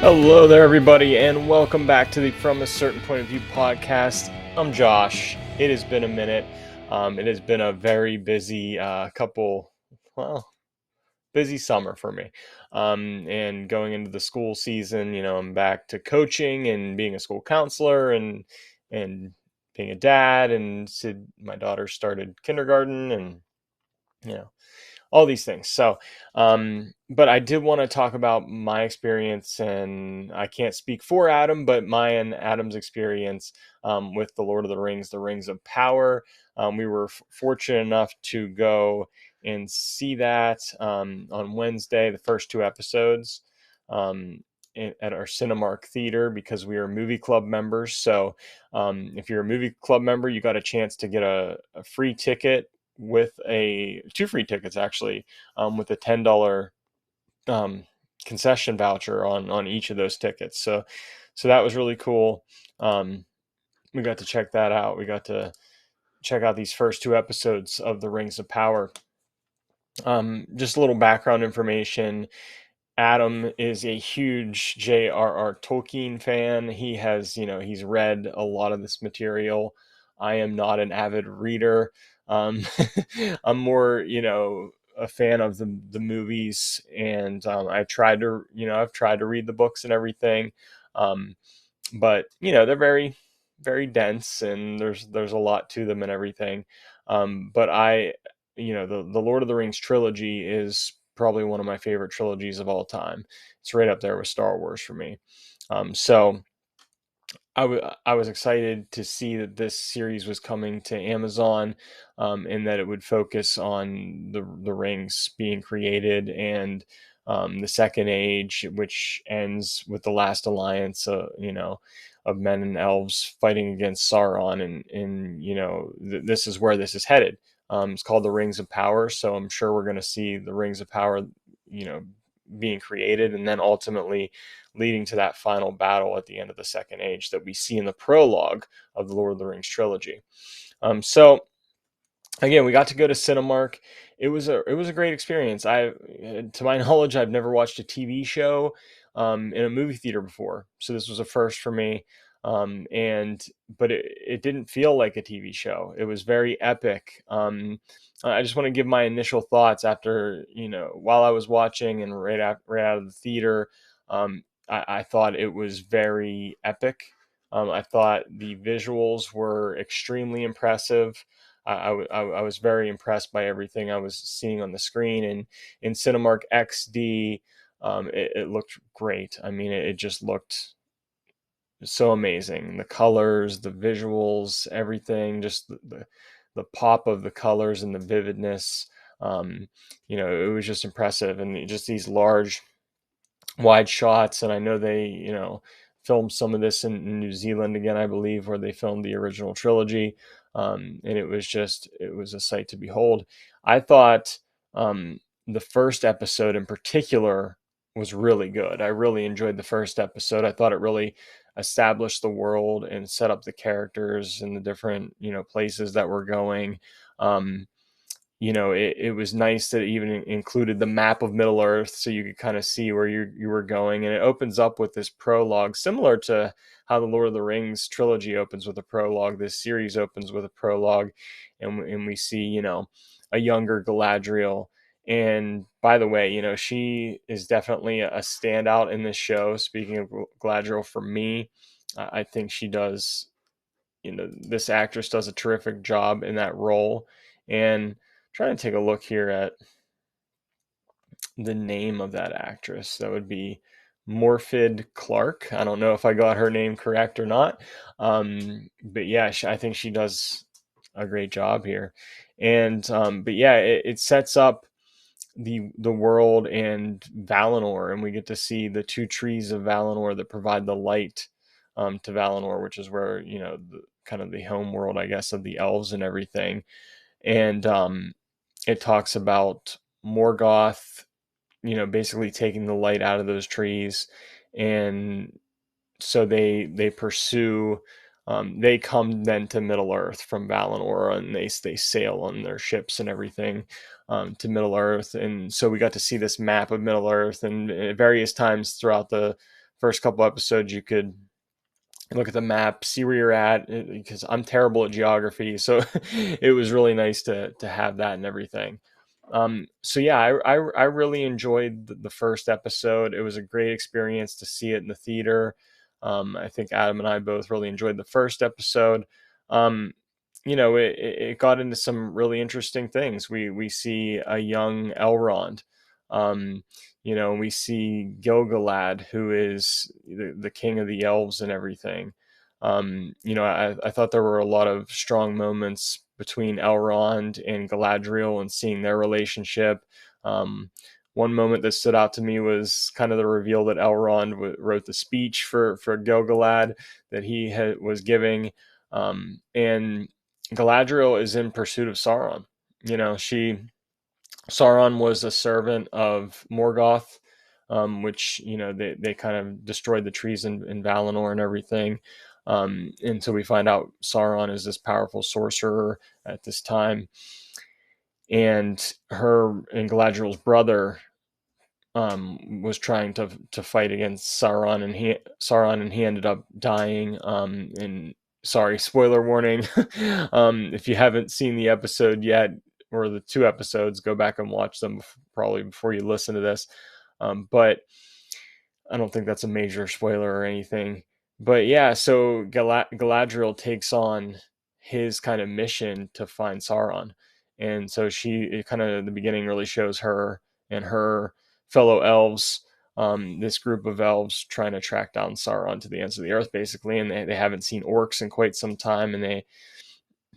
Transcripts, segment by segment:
Hello there, everybody, and welcome back to the From a Certain Point of View podcast. I'm Josh. It has been a minute. It has been a very busy busy summer for me. And going into the school season, I'm back to coaching and being a school counselor and being a dad. And my daughter started kindergarten, and you know all these things. So, but I did want to talk about my experience, and I can't speak for Adam, but my and Adam's experience with the Lord of the Rings, the Rings of Power. We were fortunate enough to go and see that on Wednesday, the first two episodes. At our Cinemark theater, because we are movie club members. So if you're a movie club member, you got a chance to get a free ticket with two free tickets actually, with a $10 concession voucher on each of those tickets. So that was really cool. We got to check that out. We got to check out these first two episodes of the Rings of Power. Just a little background information. Adam is a huge J.R.R. Tolkien fan. He's read a lot of this material. I am not an avid reader. Um, I'm more, a fan of the movies, and I've tried to read the books and everything. Um, but they're very, very dense, and there's a lot to them and everything. But the Lord of the Rings trilogy is probably one of my favorite trilogies of all time. It's right up there with Star Wars for me. So I was excited to see that this series was coming to Amazon, and that it would focus on the rings being created, and the Second Age, which ends with the last alliance, of men and elves fighting against Sauron, and this is where this is headed. It's called the Rings of Power, so I'm sure we're going to see the Rings of Power, you know, being created, and then ultimately leading to that final battle at the end of the Second Age that we see in the prologue of the Lord of the Rings trilogy. So again, we got to go to Cinemark. It was a great experience. To my knowledge, I've never watched a TV show in a movie theater before, so this was a first for me. But it didn't feel like a TV show. It was very epic. I just want to give my initial thoughts after, while I was watching and right out of the theater. I thought it was very epic. I thought the visuals were extremely impressive. I was very impressed by everything I was seeing on the screen, and in Cinemark XD, it looked great. I mean, it just looked so amazing. The colors, the visuals, everything, just the pop of the colors and the vividness. It was just impressive, and just these large, wide shots. And I know they, filmed some of this in New Zealand again, I believe, where they filmed the original trilogy. And it was a sight to behold. I thought the first episode in particular was really good. I really enjoyed the first episode. I thought it really established the world and set up the characters and the different, places that we're going. It was nice that it even included the map of Middle Earth, so you could kind of see where you were going. And it opens up with this prologue, similar to how the Lord of the Rings trilogy opens with a prologue. This series opens with a prologue, and we see, a younger Galadriel. And by the way, she is definitely a standout in this show. Speaking of Galadriel, for me, I think she does, this actress does a terrific job in that role. And trying to take a look here at the name of that actress. That would be Morfydd Clark. I don't know if I got her name correct or not. But yeah, I think she does a great job here. And but yeah, it sets up the world and Valinor, and we get to see the two trees of Valinor that provide the light to Valinor, which is where, kind of the home world, I guess, of the elves and everything. And it talks about Morgoth, basically taking the light out of those trees. And so they pursue, they come then to Middle Earth from Valinor, and they sail on their ships and everything to Middle Earth. And so we got to see this map of Middle Earth, and at various times throughout the first couple episodes, you could look at the map, see where you're at, because I'm terrible at geography. So it was really nice to have that and everything. So yeah, I really enjoyed the first episode. It was a great experience to see it in the theater. I think Adam and I both really enjoyed the first episode. Um, it got into some really interesting things. We see a young Elrond. Um, we see Gilgalad, who is the king of the elves and everything. I thought there were a lot of strong moments between Elrond and Galadriel and seeing their relationship. Um, One moment that stood out to me was kind of the reveal that Elrond wrote the speech for Gilgalad that was giving, and Galadriel is in pursuit of Sauron. She Sauron was a servant of Morgoth, which they kind of destroyed the trees in Valinor and everything. And so we find out Sauron is this powerful sorcerer at this time, and her and Galadriel's brother was trying to fight against Sauron, and he ended up dying. And sorry, spoiler warning. If you haven't seen the episode yet, or the two episodes, go back and watch them probably before you listen to this. But I don't think that's a major spoiler or anything. But yeah, so Galadriel takes on his kind of mission to find Sauron. And so it kind of, the beginning really shows her and her fellow elves, this group of elves trying to track down Sauron to the ends of the earth, basically. And they haven't seen orcs in quite some time, and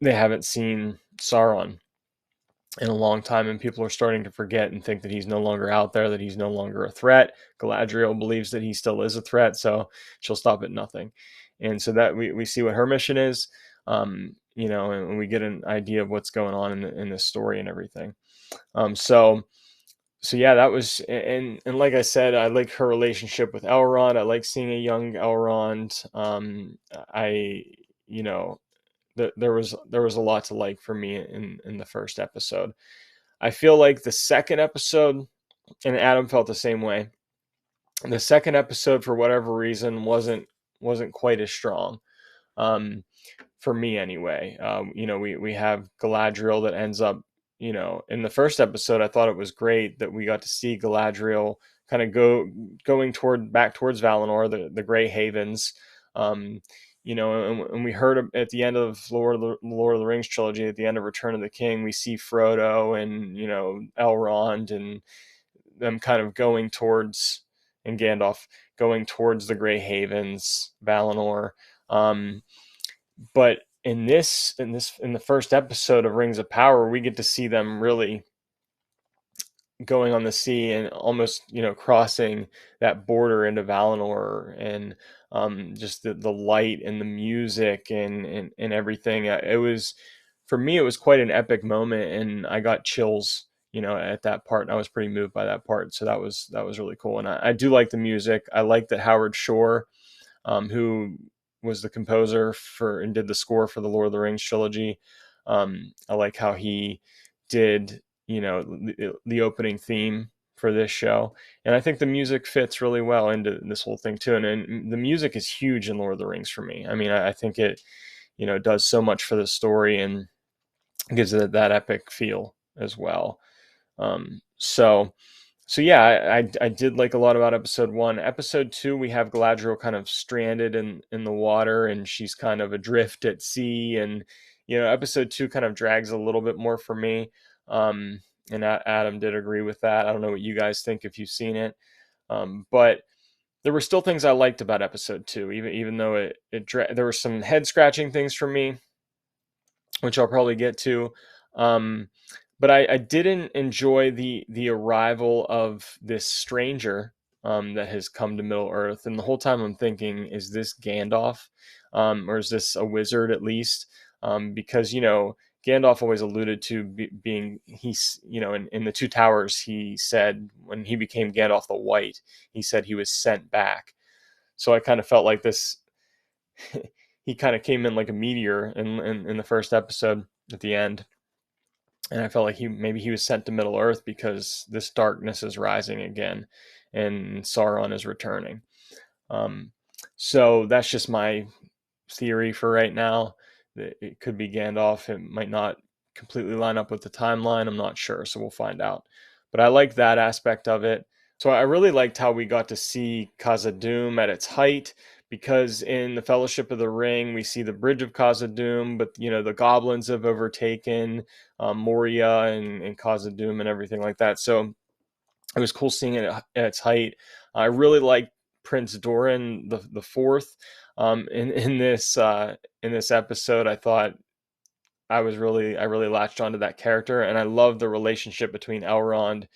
they haven't seen Sauron in a long time, and people are starting to forget and think that he's no longer out there, that he's no longer a threat. Galadriel believes that he still is a threat, so she'll stop at nothing. And so that we see what her mission is, and we get an idea of what's going on in this story and everything. So yeah, that was, and like I said, I like her relationship with Elrond. I like seeing a young Elrond. I you know there was a lot to like for me in the first episode. I feel like the second episode, and Adam felt the same way. The second episode, for whatever reason, wasn't quite as strong, um, for me anyway. We have Galadriel that ends up, in the first episode, I thought it was great that we got to see Galadriel kind of going back towards Valinor, the Grey Havens. Um, and we heard at the end of Lord of the Rings trilogy, at the end of Return of the King, we see Frodo and Elrond and them kind of going towards, and Gandalf going towards the Grey Havens, Valinor. Um, but in the first episode of Rings of Power, we get to see them really going on the sea and almost crossing that border into Valinor, and just the light and the music and everything. It was, for me, it was quite an epic moment, and I got chills at that part, and I was pretty moved by that part. So that was really cool, and I do like the music. I like that Howard Shore, who was the composer for and did the score for the Lord of the Rings trilogy. I like how he did, the opening theme for this show, and I think the music fits really well into this whole thing too. And the music is huge in Lord of the Rings for me. I mean, I think it, does so much for the story and gives it that epic feel as well. So yeah, I did like a lot about episode one. Episode two, we have Galadriel kind of stranded in the water, and she's kind of adrift at sea. And episode two kind of drags a little bit more for me. And Adam did agree with that. I don't know what you guys think if you've seen it, but there were still things I liked about episode two, even though there were some head scratching things for me, which I'll probably get to. Um, but I didn't enjoy the arrival of this stranger, that has come to Middle Earth, and the whole time I'm thinking, is this Gandalf, or is this a wizard at least? Because Gandalf always alluded to being, he's, in the Two Towers, he said when he became Gandalf the White, he said he was sent back. So I kind of felt like this. He kind of came in like a meteor in the first episode at the end, and I felt like maybe he was sent to Middle Earth because this darkness is rising again, and Sauron is returning. Um, so that's just my theory for right now. It could be Gandalf. It might not completely line up with the timeline. I'm not sure, so we'll find out. But I like that aspect of it. So I really liked how we got to see Khazad-dûm at its height, because in the Fellowship of the Ring we see the Bridge of Khazad-dûm, but the goblins have overtaken Moria and Khazad-dûm and everything like that. So it was cool seeing it at its height. I really liked Prince Doran the fourth in this episode. I thought I really latched onto that character, and I love the relationship between Elrond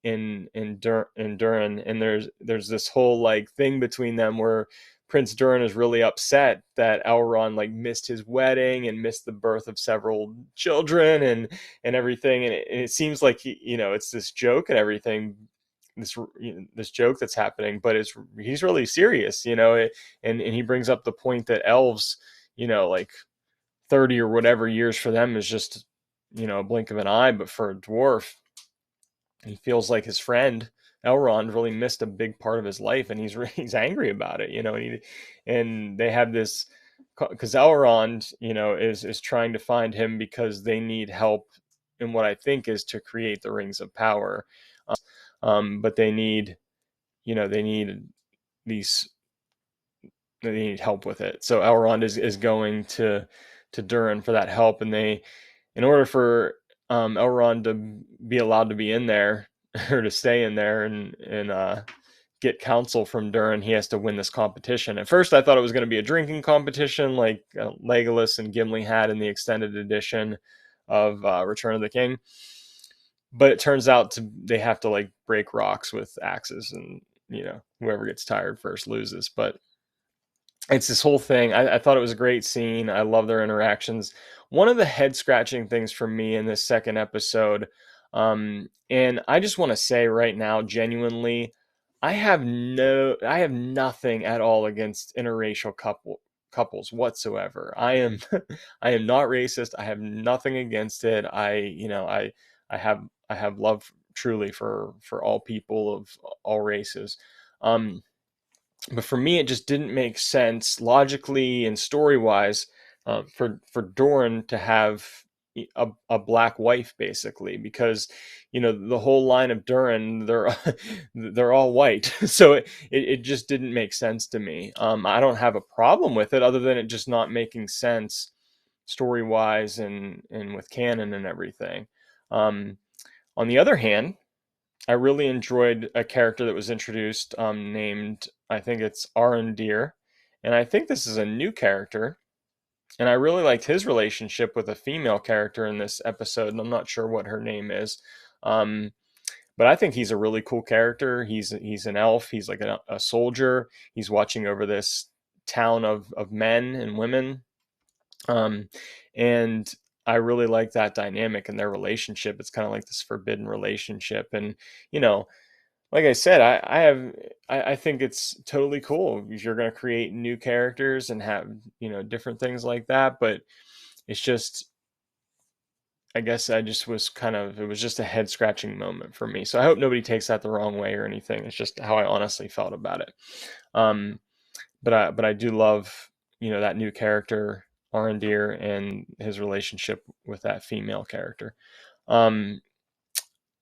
and Durin. And there's this whole like thing between them where Prince Durin is really upset that Elrond like missed his wedding and missed the birth of several children and everything. And it seems like it's this joke and everything, this joke that's happening, but he's really serious, and he brings up the point that elves, like 30 or whatever years for them is just a blink of an eye, but for a dwarf, he feels like his friend Elrond really missed a big part of his life, and he's angry about it, and they have this, because Elrond, is trying to find him because they need help in what I think is to create the rings of power, but they need these they need help with it. So Elrond is going to Durin for that help, and in order for Elrond to be allowed to be in there or to stay in there and get counsel from Durin, he has to win this competition. At first, I thought it was going to be a drinking competition like Legolas and Gimli had in the extended edition of Return of the King, but it turns out they have to like break rocks with axes, and whoever gets tired first loses. But it's this whole thing. I thought it was a great scene. I love their interactions. One of the head scratching things for me in this second episode, and I just want to say right now, genuinely, I have nothing at all against interracial couples whatsoever. I am I am not racist. I have nothing against it. I have love truly for all people of all races. But for me, it just didn't make sense logically and story wise, for Doran to have a black wife, basically, because the whole line of Durin, they're all white, so it just didn't make sense to me. I don't have a problem with it, other than it just not making sense story wise and with canon and everything. On the other hand, I really enjoyed a character that was introduced, named, I think it's Arondir, and I think this is a new character, and I really liked his relationship with a female character in this episode, and I'm not sure what her name is, um, but I think he's a really cool character. He's an elf. He's like a soldier. He's watching over this town of men and women, um, and I really like that dynamic in their relationship. It's kind of like this forbidden relationship, and you know like I said, I think it's totally cool if you're going to create new characters and have different things like that. But it's just, I guess I just was kind of, it was just a head scratching moment for me. So I hope nobody takes that the wrong way or anything. It's just how I honestly felt about it. Um, but I do love that new character Arondir and his relationship with that female character. Um,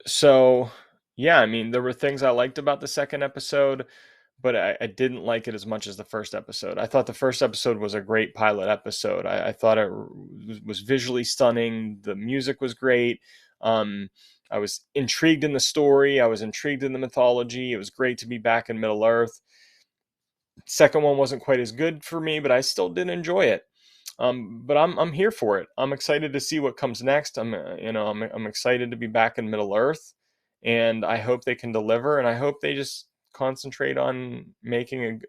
so yeah, I mean, there were things I liked about the second episode, but I didn't like it as much as the first episode. I thought the first episode was a great pilot episode. I thought it was visually stunning. The music was great. Um, I was intrigued in the story. I was intrigued in the mythology. It was great to be back in Middle Earth. Second one wasn't quite as good for me, but I still did enjoy it. But I'm here for it. I'm excited to see what comes next. I'm excited to be back in Middle Earth, and I hope they can deliver. And I hope they just concentrate on making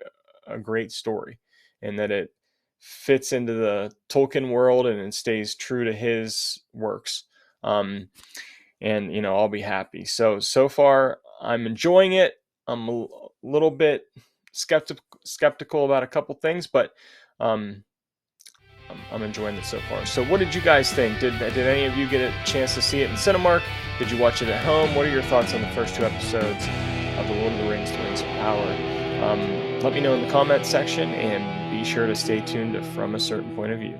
a great story, and that it fits into the Tolkien world and it stays true to his works. And I'll be happy. So far I'm enjoying it. I'm a little bit skeptical about a couple things, but I'm enjoying it so far. So what did you guys think? Did any of you get a chance to see it in Cinemark? Did you watch it at home? What are your thoughts on the first two episodes of The Lord of the Rings, The Rings of Power? Let me know in the comments section, and be sure to stay tuned to From a Certain Point of View.